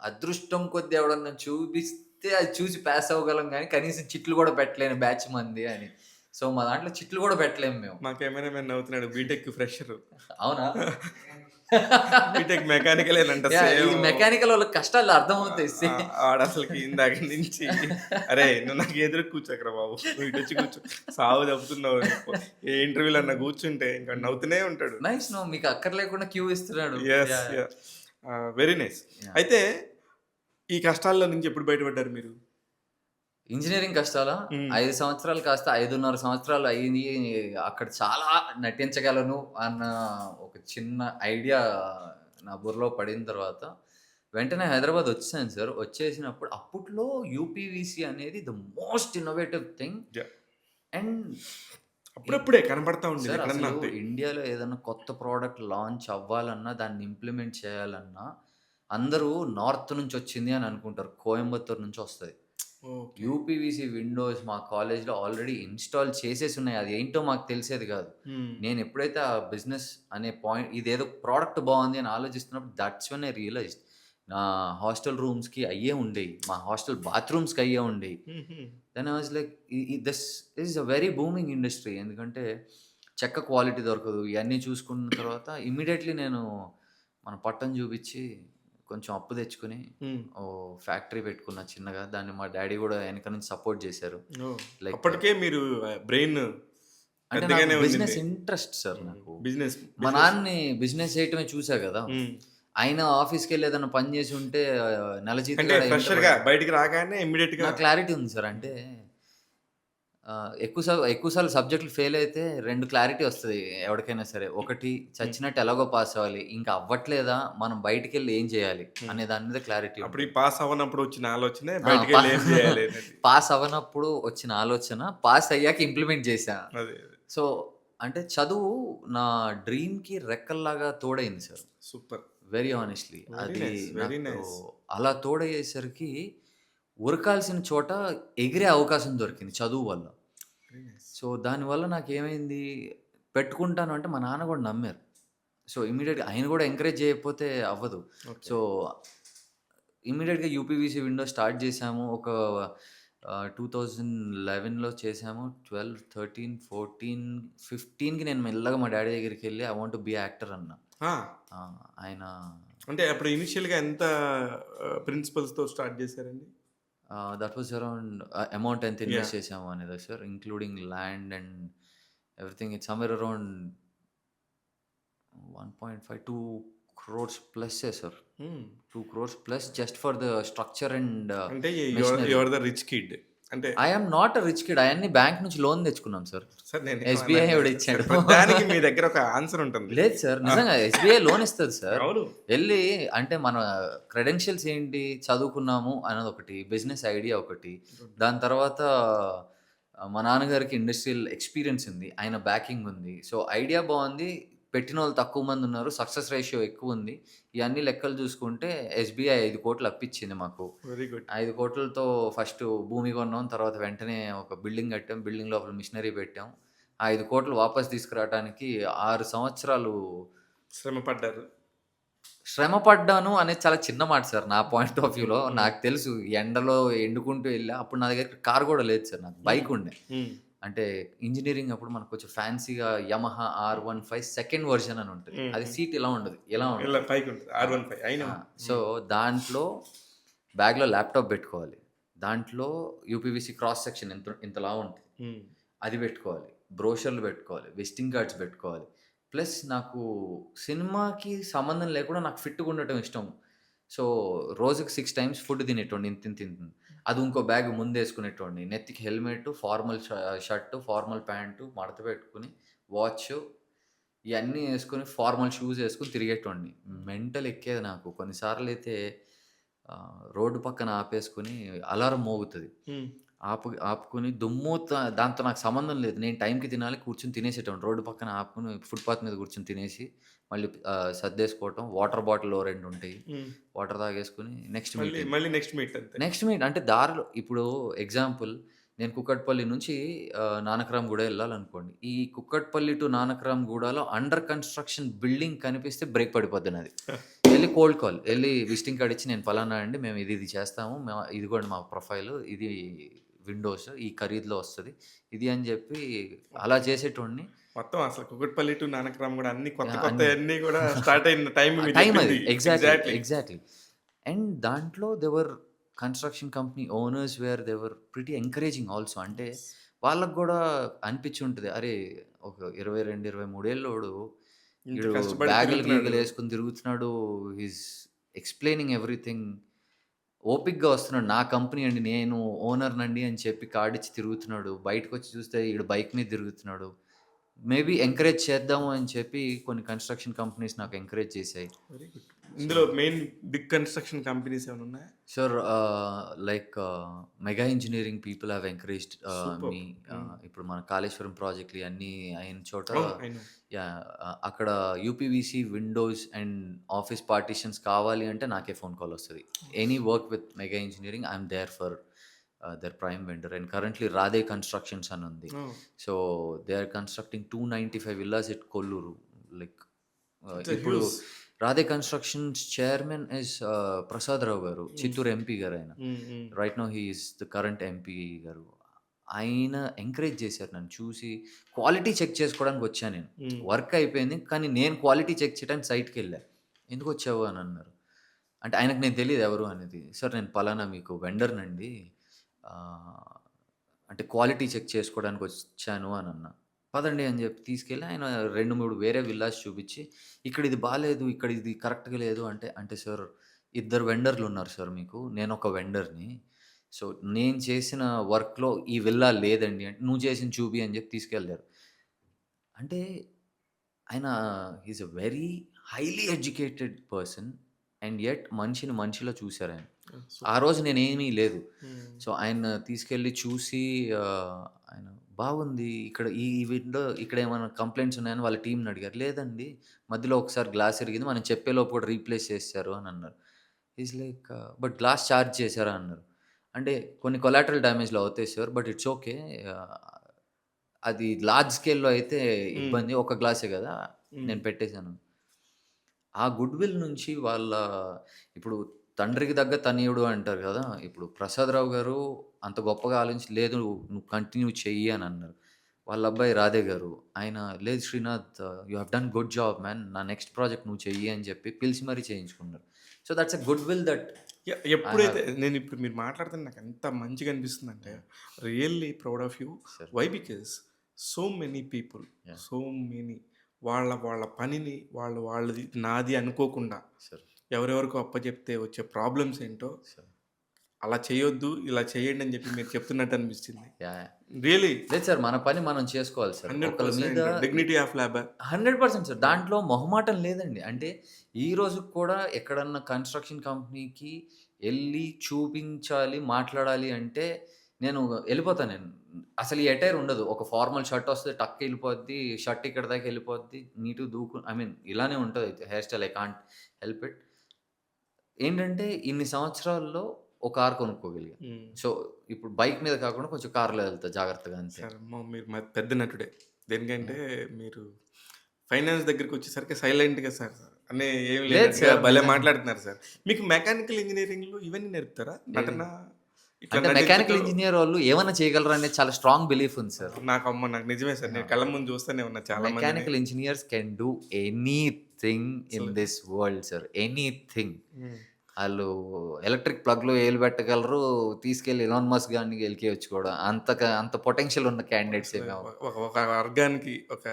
అదృష్టం కొద్దీ ఎవడన్నా చూపిస్తే అది చూసి పాస్ అవ్వగలం గానీ, కనీసం చిట్లు కూడా పెట్టలేని బ్యాచ్ మంది అని. సో, మా దాంట్లో చిట్లు కూడా పెట్టలేము మేము. మా కెమెరామెన్ నవ్వుతున్నాడు. BTech fresher. అవునా? బీటెక్ మెకానికలేనంట యాహ్! సేమ్. ఇది మెకానికల్ వాళ్ళకి కష్టాలు అర్థమవుతాయి. ఆడసలకి ఇందాక నుంచి "అరేయ్! నువ్వు నాకు ఎదురుగా కూర్చోకురా బాబు. నువ్వు ఇటొచ్చి కూర్చో. సావు దప్పుతున్నావు. ఏ ఇంటర్వ్యూలో అన్నా కూర్చుంటే ఇంకా హ్మ్. నవ్వుతూనే ఉంటాడు." నైస్. మీకు అక్కర్లేకుండా క్యూ ఇస్తున్నాడు. Yes. Yeah! Yeah! Very nice. Yeah! అయితే ఈ కష్టాల్లో నుంచి ఎప్పుడు బయటపడ్డారు మీరు? ఇంజినీరింగ్ కష్టాలా? హ్మ్. 5 సంవత్సరాలు కాస్త 5.5 సంవత్సరాలు అయింది. అక్కడ చాలా నటించగలను అన్న ఒక చిన్న ఐడియా నా బుర్రలో పడిన తర్వాత, వెంటనే హైదరాబాద్ వచ్చేసాను సార్. వచ్చేసినప్పుడు అప్పట్లో యూపీవీసీ అనేది the most innovative thing. Yeah! And అప్పుడప్పుడే కనపడతా ఉండేది సార్ ఎక్కడన్నా అసలు అంతే. ఇండియాలో ఏదన్నా కొత్త ప్రోడక్ట్ లాంచ్ అవ్వాలన్నా, దాన్ని ఇంప్లిమెంట్ చేయాలన్నా, అందరూ నార్త్ నుంచి వచ్చింది అని అనుకుంటారు. కోయంబత్తూర్ నుంచి వస్తది. ఓకే. యూపీవీసీ విండోస్ మా కాలేజ్‌లో ఆల్రెడీ ఇన్‌స్టాల్ చేసేసున్నాయి. అదేంటో మాకు తెలిసేది గాదు. హ్మ్. నేనెప్పుడైతే ఆ బిజినెస్ అనే పాయింట్ ఇదేదో ప్రొడక్ట్ బావుంది అని ఆలోచిస్తున్నప్పుడు దట్స్ వెన్ ఐ రియలైజ్డ్. నా హాస్టల్ రూమ్స్‌కి అయ్యే ఉండేయి. మా హాస్టల్ బాత్రూమ్స్‌కి అయ్యే ఉండేయి. హుహు. Then I was like this is a very booming industry. ఎందుకంటే చెక్క క్వాలిటీ దొరకదు. ఇయన్నీ చూసుకున్న తర్వాత ఇమ్మీడియేట్‌లీ నేను మన పట్టం చూపిచ్చి కొంచెం అప్పు తెచ్చుకొని హ్మ్. ఫ్యాక్టరీ పెట్టుకున్నా చిన్నగా. దాన్ని మా డ్యాడీ గూడా ఎనక నుంచి సపోర్ట్ జేశారు. ఓహ్! లైక్ అప్పటికే మీరు బ్రెయిన్ అంటే నాకు పెద్దగానే బిజినెస్ ఉండింది. ఇంట్రెస్ట్ సార్ హ్మ్. నాకు. బిజినెస్ మా బిజినెస్ నాన్నని బిజినెస్ చేయటమే చూసా గదా! హ్మ్. ఆయన ఆఫీస్‌కెళ్ళి ఏదైనా పని జేసి ఉంటే నెల అంటే జీతగాడు అయ్యుంటే ఫ్రెషర్‌గా బయటికి రాగానే ఇమ్మీడియేట్‌గా నాకు క్లారిటీ ఉంది సార్. హ్మ్. అంటే ఎక్కువ సార్లు సబ్జెక్ట్‌లు ఫెయిల్ అయితే 2 క్లారిటీ వస్తది ఎవడికైనా సరే. ఒకటి హ్మ్. చచ్చినట్టు ఎలాగో పాస్ అవ్వాలి. ఇంకా అవ్వట్లేదా మనం బయటికెళ్ళి ఏం చేయాలి హ్మ్. అనే దాని మీద క్లారిటీ అప్పుడు ఈ ఉంటది. పాస్ అవ్వనప్పుడు వచ్చిన ఆలోచనే ఆ! పా బయటికెళ్ళి ఏం జేయాలి అనేది. పాస్ అవ్వనప్పుడు వచ్చిన ఆలోచన పాస్ అయ్యాక ఇంప్లిమెంట్ చేశా. అదే. అదే. సో, అంటే చదువు నా డ్రీమ్‌కి రెక్కల్లాగా తోడైంది sir. Super. Very honestly. Very అది నైస్. వెరీ నాకు నైస్. అలా తోడయ్యేసరికి ఉరకాల్సిన చోట ఎగిరే అవకాశం దొరికింది చదువు వల్ల. Very nice. సో, దానివల్ల నాకేమైంది, పెట్టుకుంటాను అంటే మా నాన్న గూడా నమ్మారు. సో, ఇమ్మీడియేట్‌గా ఆయన గూడా ఎంకరేజ్ చేయకపోతే అవ్వదు. ఓకే. సో, ఇమ్మీడియేట్‌గా యూపీవీసీ విండో స్టార్ట్ జేశాము. ఒక 2011లో చేశాము. 12, 13, 14, 15కి నేను మెల్లగా మా డ్యాడీ దగ్గరికెళ్ళి I want to be actor అన్నా. ఆ! ఆ! ఆయన అంటే అప్పుడు ఇనీషియల్‌గా ఎంత ప్రిన్సిపల్స్‌తో స్టార్ట్ జేశారండి? దట్ వాస్ అరౌండ్ అమౌంట్ ఎంత యాహ్! ఇన్వెస్ట్ చేశాము అనేదా సార్? Including land and everything it's somewhere around 1.5, 2 crores ప్లస్సే sir. Hmm. 2 crores plus just for the structure and అంటే you machinery. Are the rich kid. అంటే I am not a rich kid. అయన్నీ bank నుంచి loan తెచ్చుకున్నాం sir. Sir SBI నేనేమనట్లేదు. వాడు sir ఇచ్చాడు. ప్రతిదానికి మీ దగ్గర ఒక ఆన్సర్ ఉంటుంది. లేదు సార్. ఆ! నిజంగా ఎస్‌బీఐ లోన్ ఇస్తది సార్. అవును. ఎళ్లి అంటే మన క్రెడెన్షియల్స్ ఏంటి, చదువుకున్నాము అన్నదొకటి, బిజినెస్ ఐడియా ఒకటి. గుడ్. దాని తర్వాత మా నాన్నగారికి ఇండస్ట్రియల్ ఎక్స్‌పీరియన్స్ ఉంది. ఆయన బ్యాకింగ్ ఉంది. సో, ఐడియా బావుంది. పెట్టినోళ్ళు తక్కువ మందున్నారు. సక్సెస్ రేషియో ఎక్కువుంది. ఇయన్నీ లెక్కలు చూసుకుంటే ఎస్‌బీఐ 5,00,00,000 అప్పిచ్చింది మాకు. Very good. 5,00,00,000తో ఫస్టు భూమి కొన్నాం. తర్వాత వెంటనే ఒక బిల్డింగ్ కట్టాం. బిల్డింగ్ లోపల మిషనరీ పెట్టాం. ఆ 5,00,00,000 వాపస్ తీసుకురావటానికి 6 సంవత్సరాలు శ్రమ పడ్డారు. శ్రమ పడ్డాను అనేది చాలా చిన్న మాట సార్ నా పాయింట్ ఆఫ్ వ్యూలో. హ్మ్. హ్మ్. నాకు తెలుసు ఎండలో ఎండుకుంటూ ఎళ్ళా. అప్పుడు నా దగ్గర కార్ గూడా లేదు సార్. నాకు హ్మ్. బైక్ ఉండే. హ్మ్. అంటే ఇంజినీరింగ్ అప్పుడు మనకు కొంచెం ఫ్యాన్సీగా యమహా ఆర్15 సెకండ్ వెర్షన్ అని ఉంటది. హ్మ్. అది హ్మ్. సీట్ ఇలా ఉండదు. ఇలా ఇలా ఉంటది. పైకుంటది. ఆ! R15 అయినా ఆ! ఉంది. సో, హ్మ్. దాంట్లో బ్యాగ్‌లో ల్యాప్‌టాప్ బెట్టుకోవాలి. దాంట్లో యూపీవీసీ క్రాస్ సెక్షన్ ఇంతలా ఉంటది. హ్మ్. అది బెట్టుకోవాలి. బ్రోషర్‌లు బెట్టుకోవాలి. విజిటింగ్ కార్డ్స్ బెట్టుకోవాలి. ప్లస్ నాకు సినిమాకి సంబంధం లేకుండా నాకు ఫిట్‌గా ఉండటం ఇష్టం. సో, రోజుకి 6 టైమ్స్ ఫుడ్ తినేటోడిని ఇంతింతింత. అది ఇంకో బ్యాగ్ ముందేసుకునేటోడిని. నెత్తికి helmet, formal shirt, formal pant మడత పెట్టుకొని, వాచు ఇయన్నీ యేసుకొని ఫార్మల్ షూస్ యేసుకొని తిరిగేటోడిని. మెంటల్ ఎక్కేది నాకు. కొన్ని సార్లయితే రోడ్డు పక్కన ఆపేసుకొని అలారం మోగుతది. హ్మ్. ఆపుకొని దాంతో నాకు సంబంధం లేదు. నేను టైంకి తినాలి, కూర్చొని తినేసేటోడిని. రోడ్డు పక్కన ఆపుకొని ఫుట్‌పాత్ మీద కూర్చొని తినేసి, మళ్ళీ సర్దేసుకోవటం. వాటర్ బాటిల్ ఓ 2 ఉంటాయి. హ్మ్. వాటర్ తాగేసుకొని నెక్స్ట్ మళ్ళీ మీటింగ్. మళ్ళీ నెక్స్ట్ మీట్ అంతే. నెక్స్ట్ మీట్ అంటే దారిలో ఇప్పుడు ఎగ్జాంపుల్ నేను కుక్కట్పల్లి నుంచి నానక్రామ్ గూడ ఎళ్ళాలనుకోండి. ఈ కుక్కట్పల్లి టు నానక్రామ్ గూడలో అండర్ కన్‌స్ట్రక్షన్ బిల్డింగ్ కనిపిస్తే బ్రేక్ పడిపోద్ది నాది. ఎళ్లి కోల్డ్ కాల్. ఎళ్లి విజిటింగ్ కార్డ్ ఇచ్చి నేను పలానా అండి మేము ఇది చేస్తాము. ఇదిగోండి మా ప్రొఫైలు. ఇది విండోస్ ఈ ఖరీదులో వస్తది. ఇది అని జెప్పి అలా చేసేటోడిని. మొత్తం అసలు కుకట్పల్లి టు నానక్రామ్ గూడా అన్ని కొత్త యాహ్! కొత్తయన్నీ గూడా స్టార్ట్ అయిన టైం మీరు టైం అది. చెప్పింది. ఎగ్జాక్ట్‌లీ. ఎగ్జాక్ట్‌లీ. అండ్ దాంట్లో construction company owners they were pretty encouraging also. అంటే యెస్. వాళ్ళకి గూడా అనిపిచ్చుంటది. అరే! ఒక 22, 23 ఏళ్ళోడు ఇంత ఈడు కష్టపడి బ్యాగులు తిరుగుతున్నాడు. గీగులేసుకొని తిరుగుతున్నాడు. Is explaining everything. ఓపికగా వస్తున్నాడు. నా కంపెనీ అండి. నేను ఓనర్‌నండి అని చెప్పి కార్డిచ్చి తిరుగుతున్నాడు. బయటకొచ్చి చూస్తే ఈడు బైక్ మీద తిరుగుతున్నాడు. మేబీ ఎంకరేజ్ చేద్దాము అని చెప్పి కొన్ని కన్‌స్ట్రక్షన్ కంపెనీస్ నాకు ఎంకరేజ్ చేశాయి. Very good. సో ఇందులో మెయిన్ బిగ్ కన్‌స్ట్రక్షన్ కంపెనీస్ ఏమైనా ఉన్నాయా? Sure. Like mega engineering people have encouraged me. Superb. Hmm. ఇప్పుడు మన కాళేశ్వరం ప్రాజెక్ట్‌లు ఇయన్నీ అయిన చోట అవును. I know. యాహ్! అక్కడ UPVC windows and office partitions కావాలి అంటే నాకే ఫోన్ కాల్ వస్తది. Any work with mega engineering I am there for their prime vendor. And currently Radhe constructions అని ఉంది. ఓహ్! So they are constructing 295 villas at Kolluru. Like it's a ఇప్పుడు huge. Radhe constructions chairman Prasad Rao garu. Hmm. Chittoor MP గారాయన. Hmm. Hmm. Right now he is the current MP garu. ఆయన encourage చేశారు నన్ను చూసి. Quality check చేసుకోవడానికి వచ్చా నేను. హ్మ్. వర్క్ అయిపోయింది. కానీ నేను క్వాలిటీ చెక్ చేయడానికి సైట్‌కెళ్ళా. "ఎందుకొచ్చావు?" అని అన్నారు. అంటే ఆయనకు నేను తెలీదు ఎవరు అనేది. "సార్ నేను పలానా మీకు వెండర్‌నండి. ఆహ్, అంటే క్వాలిటీ చెక్ చేసుకోవడానికి వచ్చాను" అని అన్నా. పదండి అని చెప్పి తీసుకెళ్ళి ఆయన 2, 3 వేరే విల్లాస్ చూపించి, "ఇక్కడ ఇది బాలేదు. ఇక్కడ ఇది కరెక్ట్‌గా లేదు" అంటే, "అంటే సార్ ఇద్దరు వెండర్‌లున్నారు సార్ మీకు. నేనొక వెండర్‌ని. సో, నేను చేసిన వర్క్‌లో ఈ విల్లా లేదండి" అంటే, "నువ్వు చేసింది చూపి" అని చెప్పి తీసుకెళ్లారు. అంటే ఆయన he is a very highly educated person. And yet మనిషిని మనిషిలా చూసారాయన. ఓహ్! ఆ సూపర్. రోజు నేనేమీ లేదు. హ్మ్. సో, ఆయన తీసుకెళ్ళి చూసి ఆయన బాగుంది. ఇక్కడ ఈ విండో ఇక్కడేమన్నా కంప్లెయింట్స్ ఉన్నాయని వాళ్ళ టీమ్‌ని అడిగారు. లేదండి. మధ్యలో ఒకసారి గ్లాస్ ఇరిగింది. మనం చెప్పేలోపు కూడా రీప్లేస్ చేసేసారు అని అన్నారు. Is like but glass charge చేసారా అన్నారు. అంటే కొన్ని కొలాటరల్ డ్యామేజ్‌లు అవుతాయి సార్. But it's okay. ఆహ్, అది లార్జ్ స్కేల్‌లో అయితే హ్మ్. ఇబ్బంది. ఒక గ్లాసే గదా! హ్మ్. నేను పెట్టేసాను. ఆ గుడ్‌విల్ నుంచి ఇప్పుడు తండ్రికి దగ్గ తనయుడు అంటారు గదా! ఇప్పుడు 'ప్రసాదరావు' గారు అంత గొప్పగా ఆలోచించి, లేదు నువ్వు కంటిన్యూ చెయ్యి అని అన్నారు. వాళ్ళ అబ్బాయి 'రాధే' గారు ఆయన, లేదు Srinath you have done good job man. నా నెక్స్ట్ ప్రాజెక్ట్ నువ్వు చెయ్యి అని చెప్పి పిలిచి మరీ చేయించుకున్నారు. సో, that's a good will that I have. ఎప్పుడైతే నేనిప్పుడు మీరు మాట్లాడుతుంటే నాకెంత మంచిగా అనిపిస్తుందంటే, yeah! Really proud of you. సరే. Why? Because so many people, yeah! So many వాళ్ళ వాళ్ళ పనిని వాళ్ళది నాది అనుకోకుండా సరే. ఎవరెవరికో అప్పజెప్తే వచ్చే ప్రాబ్లమ్స్ ఏంటో సరే. అలా చేయొద్దు, ఇలా చేయండి అని చెప్పి మీరు చెప్తున్నట్టు అనిపిచ్చింది. యాహ్! రియల్లీ లేదు సార్. మన పని మనం చేసుకోవాలి సార్. ఒకళ్ళ మీద 100% డిగ్నిటీ ఆఫ్ లేబర్. 100% సార్. దాంట్లో మొహమాటం లేదండి. అంటే ఈ రోజుకి కూడా ఎక్కడన్నా కన్‌స్ట్రక్షన్ కంపెనీకి ఎళ్లి చూపించాలి, మాట్లాడాలి అంటే నేను ఎళ్ళిపోతా నేను. అసలు ఈ ఎటైర్ ఉండదు. ఒక ఫార్మల్ షర్ట్ వస్తది, టక్ ఎళ్ళిపోద్ది. షర్ట్ ఇక్కడి దాకా ఎళ్ళిపోద్ది. నీట్‌గా ఐ మీన్ ఇలానే ఉంటది hair style. I can't help it. ఏంటంటే ఇన్ని సంవత్సరాల్లో ఓ కార్ కొనుక్కోగలిగా. హ్మ్. సో, ఇప్పుడు బైక్ మీద కాకుండా కొంచెం కార్‌లో ఎళ్తా జాగ్రత్తగా అంతే. సార్ అమ్మో! మీరు పెద్ద నటుడే. దేనికంటే యాహ్! మీరు ఫైనాన్స్ దగ్గరికొచ్చేసరికి సైలెంట్‌గా సార్ అనే ఏమి లేదు లేనట్టుగా సార్. భలే నిజంగా. మాట్లాడుతున్నారు సార్. మీకు మెకానికల్ ఇంజినీరింగ్‌లో ఇవన్నీ నేర్పుతారా? ఏది? నటన ఇట్లా అంటే మెకానికల్ నటించటం. ఇంజినీర్ వాళ్ళు ఏమన్నా చేయగలరు అనేది చాలా స్ట్రాంగ్ బిలీఫ్ ఉంది సార్. నాకు నిజమే సార్. ఆ! నేను కళ్ళ ముందు చూస్తూనే ఉన్నా చాలా మందిని. Mechanical engineers can do anything in అసలు దిస్ వరల్డ్ సార్. ఎనీథింగ్. హ్మ్. ఆళ్ళు ఎలక్ట్రిక్ ప్లగ్‌లో ఏలు పెట్టగలరు. తీసుకెళ్ళి ఎలాన్ మస్క్ గాడిని గెలికేయొచ్చు కూడా. అంత పొటెన్షియల్ ఉన్న క్యాండిడేట్సే అసలు మేము. ఒక ఒక వర్గానికి ఒక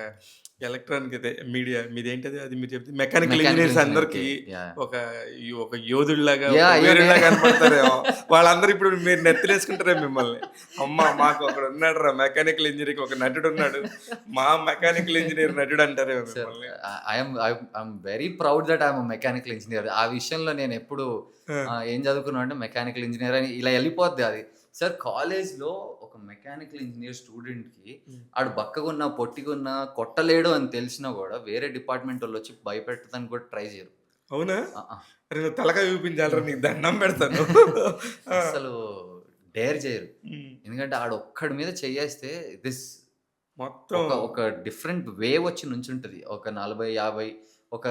ఎలక్ట్రానిక్ అదే మీడియా మీదేంటది అది మీరు చెప్తే మెకానికల్ మెకానికల్ ఇంజినీర్స్ అందరికి ఇంజినీర్‌కి. యాహ్! ఒక ఒక యోధుడిలాగా, ఒక యాహ్! వీరుడిలాగా కనపడతారేమో. వాళ్ళందరూ ఇప్పుడు మీరు నెత్తినేసుకుంటారేమో మిమ్మల్ని. అమ్మ మాకు ఒకడున్నాడురా మెకానికల్ ఇంజినీర్‌కి ఒక నటుడున్నాడు. మా మెకానికల్ ఇంజినీర్ నటుడు అంటారేమో సార్ మిమ్మల్ని. I am very proud that I am a mechanical engineer. ఆ విషయంలో నేనెప్పుడు ఆ! ఏం చదువుకున్నావు అంటే మెకానికల్ ఇంజినీర్ అని ఇలా ఎళ్ళిపోద్ది అది. సార్ కాలేజ్‌లో ఒక మెకానికల్ ఇంజినీర్ స్టూడెంట్‌కి హ్మ్. ఆడు బక్కగున్నా, పొట్టిగున్నా కొట్టలేడు అని తెలిసినా గూడా వేరే డిపార్ట్‌మెంటోళ్ళొచ్చి భయపెట్టడానికి కూడా ట్రై చేయరు. అవునా? ఆ! ఆ! అరే! నువ్వు తలకాయ చూపించాలిరా నీకు దండం పెడతాను. ఆ! అస్సలు డేర్ చేయరు. హ్మ్. ఎందుకంటే ఆడొక్కడి మీద చెయ్యేస్తే దిస్ మొత్తం ఒక డిఫరెంట్ వేవ్ వచ్చి నుంచుంటది. ఒక 40, 50 ఒక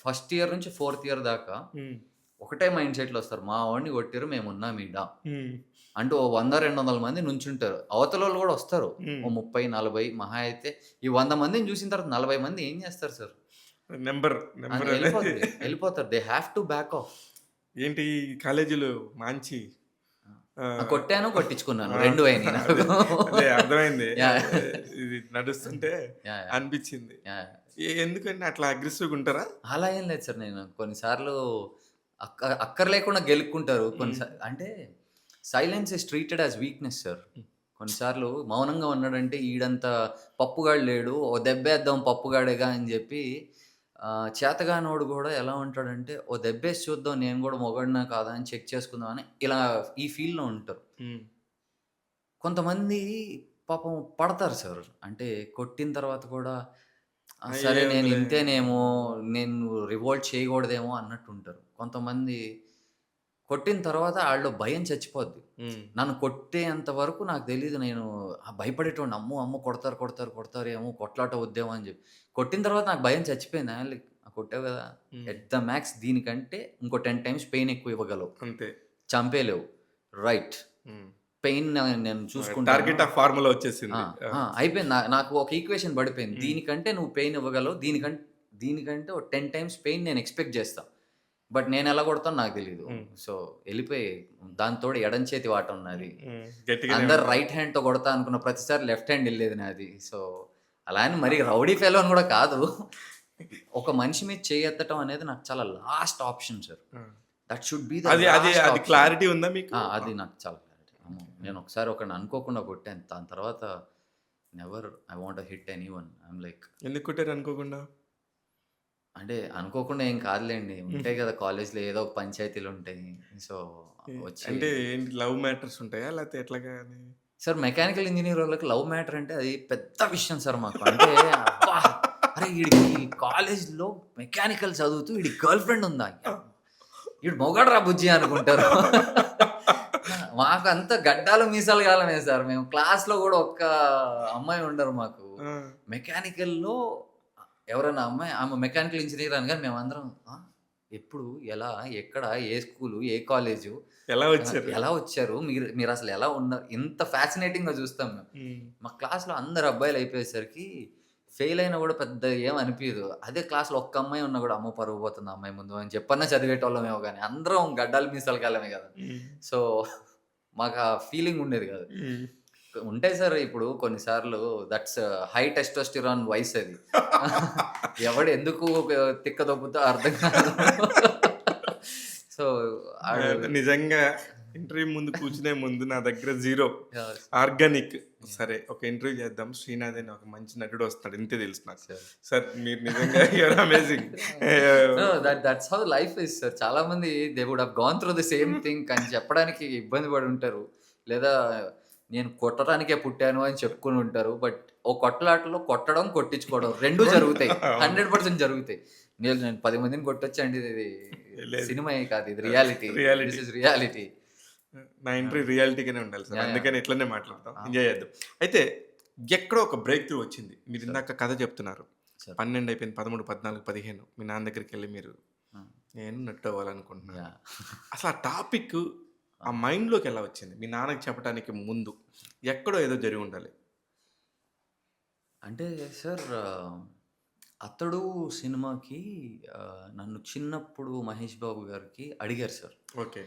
ఫస్ట్ ఇయర్ నుంచి ఫోర్త్ ఇయర్ దాకా హ్మ్. ఒకటే మైండ్ సెట్‌లో వస్తారు. మా వోడిని కొట్టిర్రు మేమున్నాం ఈడ. హ్మ్. అంటూ ఓ 100, 200 మంది నుంచుంటారు. అవతలోళ్ళు గూడా వస్తారు. హ్మ్. ఓ 30, 40 మహా అయితే ఈ 100 మందిని చూసిన తర్వాత 40 మంది ఏం చేస్తారు సార్? నంబర్ అని నంబర్ అనేది ఎళ్ళిపోద్ది. ఎళ్ళిపోతారు. They have to back off. ఏంటి కాలేజీలో మంచి ఆ! కొట్టాను, కొట్టించుకున్నాను. ఆ! 2 అయినాయి నాకు. అదే. అదే అర్థమైంది. యాహ్! ఇది నడుస్తుంటే యాహ్! అనిపిచ్చింది. యాహ్! ఎందుకండి అట్లా అగ్రెసివ్‌గా ఉంటారా? అలా ఏం లేదు సార్. నేను కొన్ని సార్లు అక్కర లేకుండా గెలుక్కుంటారు. హ్మ్. అంటే silence is treated as weakness sir. Hmm. కొన్నిసార్లు మౌనంగా ఉన్నాడంటే ఈడంత పప్పుగాడు లేడు. ఓ దెబ్బేద్దాం పప్పుగాడేగా అని జెప్పి చేతగానోడు గూడా ఎలా ఉంటాడంటే, ఓ దెబ్బేసి చూద్దాం నేను గూడా మొగాడినా కాదా అని చెక్ చేసుకుందాం అని ఇలా ఈ ఫీల్‌లో ఉంటారు. హ్మ్. కొంతమంది పాపం పడతారు సార్. అంటే కొట్టిన తర్వాత కూడా సరే నేను ఏముందిలే. ఇంతేనేమో, నేను రివోల్ట్ చేయకూడదేమో అన్నట్టుంటారు. కొంతమంది కొట్టిన తర్వాత ఆళ్ళలో భయం చచ్చిపోద్ది. హ్మ్. నన్ను కొట్టేంత వరకు నాకు తెలీదు. నేను భయపడేటోడిని. అమ్మో! అమ్మో! కొడతారు, కొడతారు, కొడతారేమో, కొట్లాట అవుద్దేమో అని జెప్పి. కొట్టిన తర్వాత నాకు భయం చచ్చిపోయింది. కొట్టావు గదా! హ్మ్. ఎట్ ద మ్యాక్స్ దీనికంటే ఇంకో 10 టైమ్స్ పెయిన్ ఎక్కువ ఇవ్వగలవు. అంతే. చంపేయలేవు. రైట్. హ్మ్. పెయిన్ నేను చూసుకుంటాను. టార్గెట్ ఆఫ్ ఫార్ములా ఆ! వచ్చేసింది. ఆ! ఆ! అయిపోయింది. నాకు ఒక ఈక్వేషన్ పడిపోయింది. హ్మ్. దీనికంటే నువ్వు పెయిన్ ఇవ్వగలవు. దీనికంటే ఒక 10 టైమ్స్ పెయిన్ నేను ఎక్స్‌పెక్ట్ జేస్తా. బట్ నేనెలా కొడతానో నాకు తెలీదు. హ్మ్. సో, ఎళ్ళిపోయాయి. దానికి తోడు ఎడమ చేతి వాటం నాది. హ్మ్. గట్టిగానే అందరూ ఉంటారు. రైట్ హ్యాండ్‌తో కొడతా అనుకున్న ప్రతిసారి లెఫ్ట్ హ్యాండ్ ఎళ్ళేది నాది. సో, అలా అని మరీ రౌడీ ఫెలో అని గూడా కాదు. ఒక మనిషి మీద చెయ్యెత్తటం అనేది నాకు చాలా లాస్ట్ ఆప్షన్ సార్. ఆ! దట్ షుడ్ బి ద అది అది లాస్ట్ అది ఆప్షన్. క్లారిటీ ఉందా మీకు? ఆ! అది నాకు చాలా క్లారిటీ. అమ్మో! నేను ఒకసారి ఒకడిని అనుకోకుండా కొట్టాను. దాని తర్వాత never I want to hit anyone. I'm like ఎందుకు కొట్టారు అనుకోకుండా? అంటే అనుకోకుండా ఏం కాదులెండి. హుహు. ఉంటాయి గదా! కాలేజ్‌లో ఏదో ఒక పంచాయతీలుంటాయి. సో, వచ్చి అంటే ఏంటి లవ్ మ్యాటర్స్ ఉంటాయా? లేకపోతే ఎట్లాగా అని? సార్ మెకానికల్ ఇంజినీరోళ్ళకి లవ్ మ్యాటర్ అంటే అది పెద్ద విషయం సార్ మాకు. అంటే అబ్బా! అరే! ఈడికి కాలేజ్‌లో మెకానికల్ చదువుతూ ఈడికి గర్ల్ ఫ్రెండ్ ఉందా? ఈడు మొగాడురా బుజ్జి అనుకుంటారు. మాకంతా గడ్డాలు, మీసాలు గాలమే సార్. మేము క్లాస్‌లో గూడా ఒక్క అమ్మాయి ఉండరు మాకు. ఆ! మెకానికల్‌లో ఎవరైనా అమ్మాయి ఆమె మెకానికల్ ఇంజినీర్ అనగానే మేమందరం ఎప్పుడు? ఎలా? ఎక్కడ? ఏ స్కూలు? ఏ కాలేజు? ఎలా వచ్చారు? ఎలా వచ్చారు? మీరసలు ఎలా ఉన్నారు? ఇంత ఫ్యాసినేటింగ్‌గా చూస్తాం మేము. హ్మ్. మా క్లాస్‌లో అందరు అబ్బాయిలు అయిపోయేసరికి ఫెయిల్ అయినా గూడా పెద్ద ఏం అనిపియదు. అదే క్లాస్‌లో ఒక్క అమ్మాయి ఉన్నా గూడా అమ్మో! పరువు పోతుంది ఆ అమ్మాయి ముందు అని చెప్పన్నా చదివేటోళ్ళమేమో గాని అందరం గడ్డాలు మీసాలు గల్లమే గదా! హ్మ్. సో, మాకా ఫీలింగ్ ఉండేది గాదు. హ్మ్. ఉంటాయి సార్ ఇప్పుడు కొన్ని సార్లు దట్స్ హై టెస్టోస్టిరాన్ వయసు అది. ఎవడు ఎందుకు తిక్క దొబ్బుతో అర్థం కాదు. సో, ఆడు నిజంగా ఇంటర్వ్యూ ముందు కూర్చునే ముందు నా దగ్గర జీరో. యాహ్! ఆర్గానిక్. యాహ్! సరే ఒక ఇంటర్వ్యూ చేద్దాం. శ్రీనాథ్ అని ఒక మంచి నటుడు వస్తాడు. ఇంతే తెలుసు నాకు. సార్. సార్ మీరు నిజంగా you are amazing. No that's how life is sir. చాలా మంది they would have gone through the same thing కానీ చెప్పడానికి ఇబ్బంది పడి ఉంటారు. లేదా నేను కొట్టడానికే పుట్టాను అని చెప్పుకొని ఉంటారు. బట్ ఓ కొట్లాటలో కొట్టడం, కొట్టించుకోవడం 2 జరుగుతాయి. అవును. 100% జరుగుతాయి. నేను 10 మందిని కొట్టొచ్చండి. ఇది లేదు. సినిమాయే కాదు. ఇది reality. This reality. Is reality. నా ఆ! ఇంటర్వ్యూ రియాలిటీగానే ఉండాలి సార్. యాహ్! యాహ్! అందుకని ఇట్లనే మాట్లాడతాం. ఆ! ఎంజాయ్ చేద్దాం. అయితే ఎక్కడో ఒక బ్రేక్ త్రూ వచ్చింది. మీరు సార్. ఇందాక కథ చెప్తున్నారు. సార్. 12 అయిపోయింది. 13, 14, 15 మీ నాన్న దగ్గరికెళ్ళి మీరు ఆ! నేను నటు అవ్వాలనుకుంటున్నాను. యాహ్! అసలు ఆ టాపిక్ ఆ! ఆ మైండ్‌లోకి ఎలా వచ్చింది? మీ నాన్నకి చెప్పడానికి ముందు. ఎక్కడో ఏదో జరిగి ఉండాలి. అంటే సార్ 'అతడు' సినిమాకి నన్ను చిన్నప్పుడు 'మహేష్ బాబు' గారికి అడిగారు సార్. ఓకే.